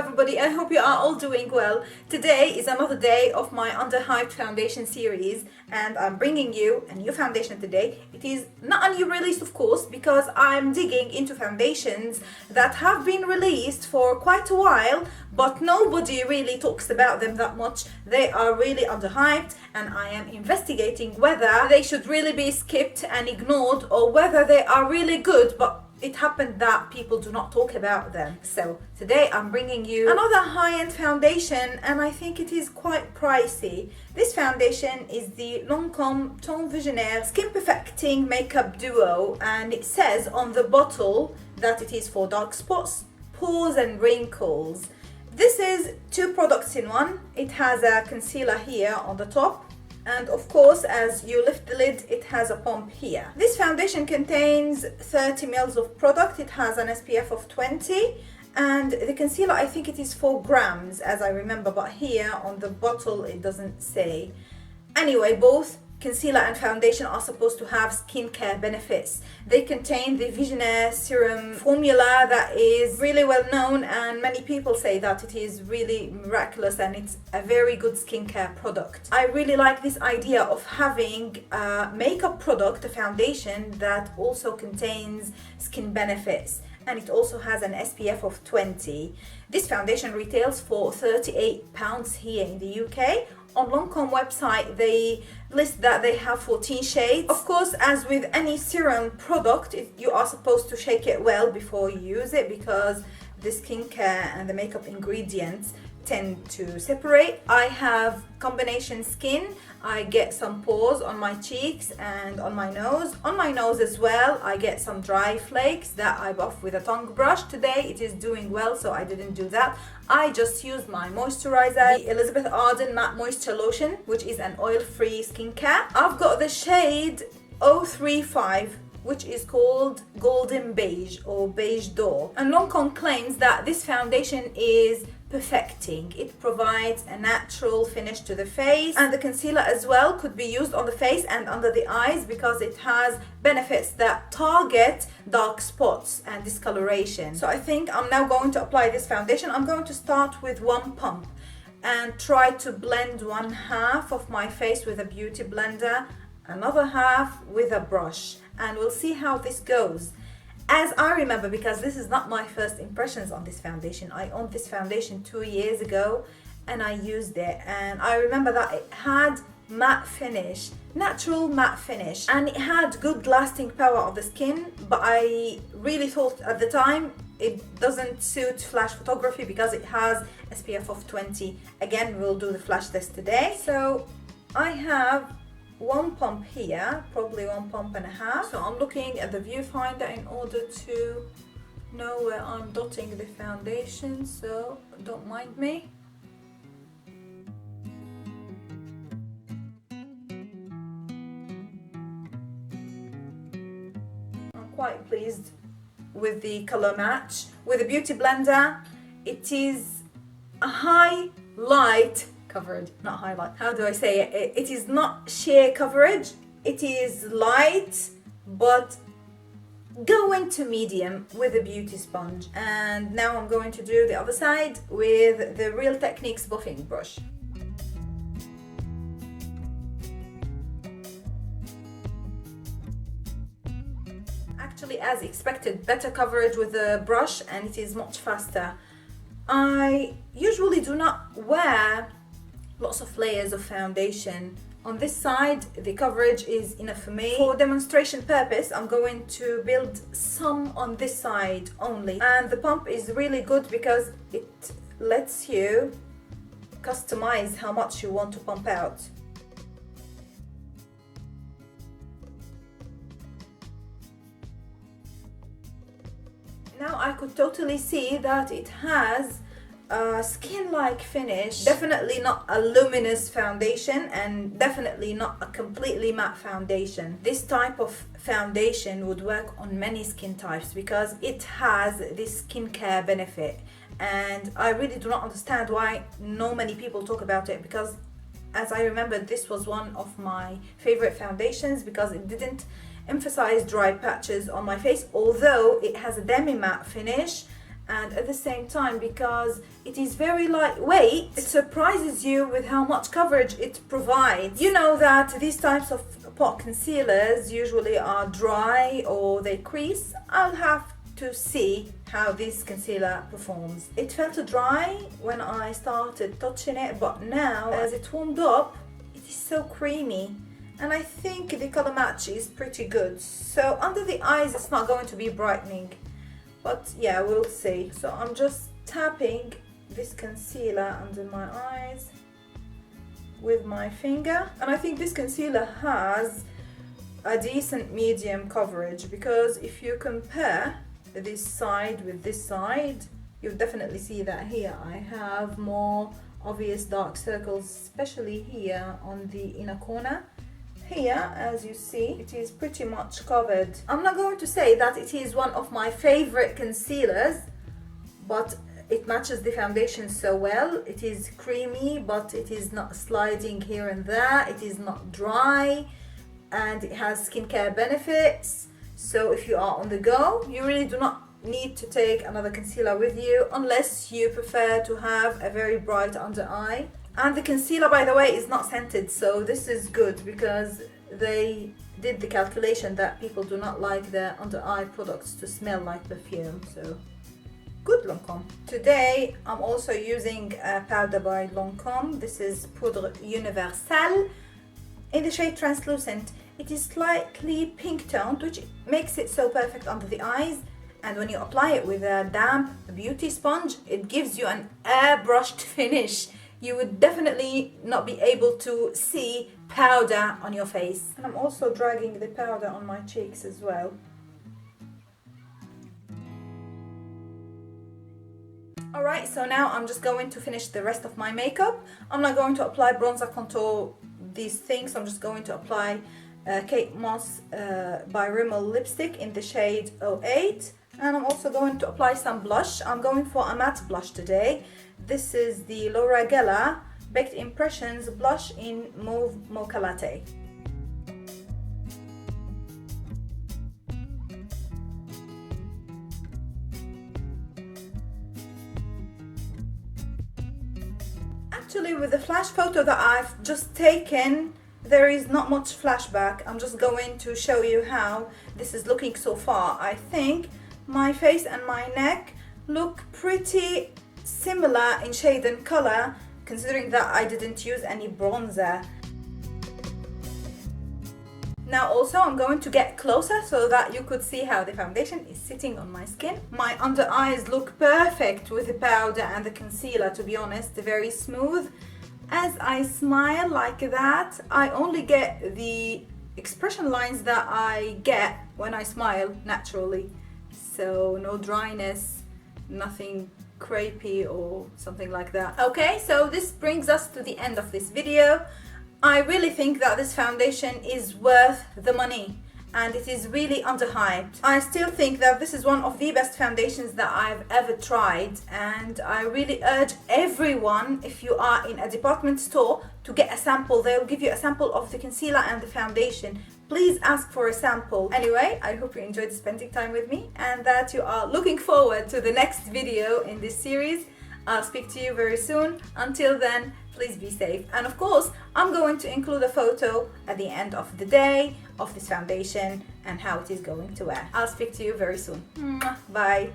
everybody, I hope you are all doing well. Today is another day of my Underhyped foundation series and I'm bringing you a new foundation today. It is not a new release, of course, because I'm digging into foundations that have been released for quite a while but nobody really talks about them that much. They are really underhyped and I am investigating whether they should really be skipped and ignored or whether they are really good but it happened that people do not talk about them. So today I'm bringing you another high-end foundation and I think it is quite pricey. This foundation is the Lancome Teint Visionnaire Skin Perfecting Makeup Duo and it says on the bottle that it is for dark spots, pores and wrinkles. This is two products in one. It has a concealer here on the top. And of course, as you lift the lid, it has a pump here. This foundation contains 30 ml of product. It has an SPF of 20. And the concealer, I think it is 4 grams, as I remember. But here on the bottle, it doesn't say. Anyway, both concealer and foundation are supposed to have skincare benefits. They contain the Visionnaire serum formula that is really well known and many people say that it is really miraculous and it's a very good skincare product. I really like this idea of having a makeup product, a foundation that also contains skin benefits. And it also has an SPF of 20. This foundation retails for £38 here in the UK. On Lancome website, they list that they have 14 shades. Of course, as with any serum product, you are supposed to shake it well before you use it because the skincare and the makeup ingredients tend to separate. I have combination skin. I get some pores on my cheeks and on my nose. On my nose as well, I get some dry flakes that I buff with a tongue brush. Today it is doing well, so I didn't do that. I just used my moisturizer, the Elizabeth Arden Matte Moisture Lotion, which is an oil-free skincare. I've got the shade 035, which is called Golden Beige or Beige D'Or. And Lancome claims that this foundation is perfecting. It provides a natural finish to the face and the concealer as well could be used on the face and under the eyes because it has benefits that target dark spots and discoloration. So I think I'm now going to apply this foundation. I'm going to start with one pump and try to blend one half of my face with a beauty blender, another half with a brush, and we'll see how this goes. As I remember, because this is not my first impressions on this foundation, I owned this foundation 2 years ago and I used it and I remember that it had matte finish, natural matte finish, and it had good lasting power on the skin, but I really thought at the time it doesn't suit flash photography because it has SPF of 20. Again, we'll do the flash test today. So I have one pump here, probably 1.5 pumps. So I'm looking at the viewfinder in order to know where I'm dotting the foundation, so don't mind me. I'm quite pleased with the color match. With a beauty blender, it is a highlight coverage, not highlight. How do I say it? It is not sheer coverage. It is light, but go into medium with a beauty sponge. And now I'm going to do the other side with the Real Techniques buffing brush. Actually, as expected, better coverage with the brush and it is much faster. I usually do not wear lots of layers of foundation. On this side, the coverage is enough for me. For demonstration purpose, I'm going to build some on this side only. And the pump is really good because it lets you customize how much you want to pump out. Now I could totally see that it has a skin-like finish. Definitely not a luminous foundation and definitely not a completely matte foundation. This type of foundation would work on many skin types because it has this skincare benefit, and I really do not understand why no many people talk about it, because as I remember, this was one of my favorite foundations because it didn't emphasize dry patches on my face, although it has a demi matte finish and at the same time, because it is very lightweight, it surprises you with how much coverage it provides. You know that these types of pot concealers usually are dry or they crease. I'll have to see how this concealer performs. It felt dry when I started touching it, but now as it warmed up, it is so creamy. And I think the color match is pretty good. So under the eyes it's not going to be brightening, but yeah, we'll see. So I'm just tapping this concealer under my eyes with my finger, and I think this concealer has a decent medium coverage, because if you compare this side with this side, you'll definitely see that here I have more obvious dark circles, especially here on the inner corner. Here, as you see, it is pretty much covered. I'm not going to say that it is one of my favorite concealers, but it matches the foundation so well. It is creamy, but it is not sliding here and there. It is not dry, and it has skincare benefits. So if you are on the go, you really do not need to take another concealer with you, unless you prefer to have a very bright under eye. And the concealer, by the way, is not scented, so this is good, because they did the calculation that people do not like their under eye products to smell like perfume. So good, Lancome. Today I'm also using a powder by Lancome. This is Poudre Universelle in the shade Translucent. It is slightly pink toned, which makes it so perfect under the eyes. And when you apply it with a damp beauty sponge, it gives you an airbrushed finish. You would definitely not be able to see powder on your face. And I'm also dragging the powder on my cheeks as well. Alright, so now I'm just going to finish the rest of my makeup. I'm not going to apply bronzer, contour, these things. I'm just going to apply Kate Moss by Rimmel lipstick in the shade 08. And I'm also going to apply some blush. I'm going for a matte blush today. This is the Laura Geller Baked Impressions blush in Mauve Mocha Latte. Actually, with the flash photo that I've just taken, there is not much flashback. I'm just going to show you how this is looking so far. I think my face and my neck look pretty similar in shade and color, considering that I didn't use any bronzer. Now also I'm going to get closer so that you could see how the foundation is sitting on my skin. My under eyes look perfect with the powder and the concealer, to be honest, very smooth. As I smile like that, I only get the expression lines that I get when I smile naturally. So no dryness, nothing crepey or something like that. Okay, so this brings us to the end of this video. I really think that this foundation is worth the money, and it is really underhyped. I still think that this is one of the best foundations that I've ever tried, and I really urge everyone, if you are in a department store, to get a sample. They'll give you a sample of the concealer and the foundation. Please ask for a sample. Anyway, I hope you enjoyed spending time with me and that you are looking forward to the next video in this series. I'll speak to you very soon. Until then, please be safe. And of course, I'm going to include a photo at the end of the day of this foundation and how it is going to wear. I'll speak to you very soon. Bye.